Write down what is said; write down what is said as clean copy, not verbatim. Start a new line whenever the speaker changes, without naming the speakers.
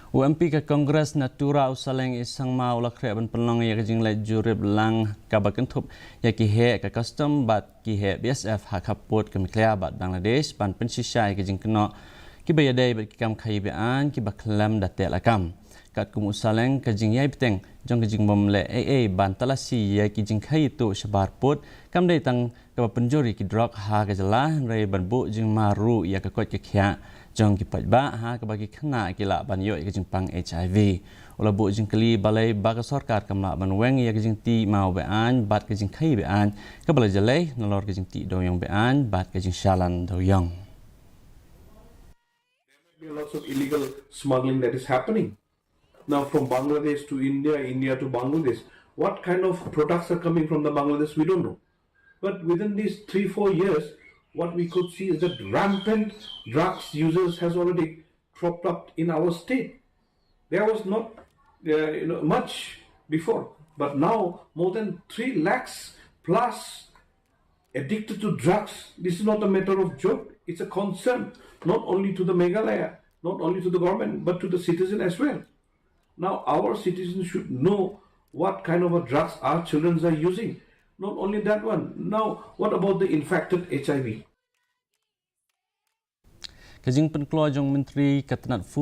UMP ke Kongres na Tura usaleng isang maulak ban pelong ya Jinglai jurib lang kabakan thup ya kihe ke custom bat kihe BSF ha Khappud ke Jingkhaïi bat Bangladesh ban pensisai ke Jingkhaïi ki bayadai bat kam khai bean ki baklam date lakam kat kum usaleng ke Jingyai beteng jong ke jingbom le ban talasi ya ki Jingkhaïi tu sebar put kam dai tang ke penjuri ki drug ha ke jelah rei ban bu jing maru ya ke kot ke khia jong ki pajba ha ke bagi khana kila ban yo ke jingpang HIV ola bu Jingkhaïi balai baga sarkar kamla ban weng ya ke jingti mau bean bat ke Jingkhaïi bean ke balai jalai nolor ke jingti doyong bean bat ke jingshalan doyong.
There are lots of illegal smuggling that is happening now from Bangladesh to India, India to Bangladesh. What kind of products are coming from the Bangladesh we don't know, but within these 3-4 years what we could see is that rampant drugs users has already cropped up in our state. There was not much before, but now more than 3 lakhs plus addicted to drugs. This is not a matter of joke. It's a concern not only to the Meghalaya, not only to the government, but to the citizen as well. Now our citizens should know what kind of drugs our children are using. Not only that one. Now, what about the infected HIV?
Kajing penklo jong menteri ketenat food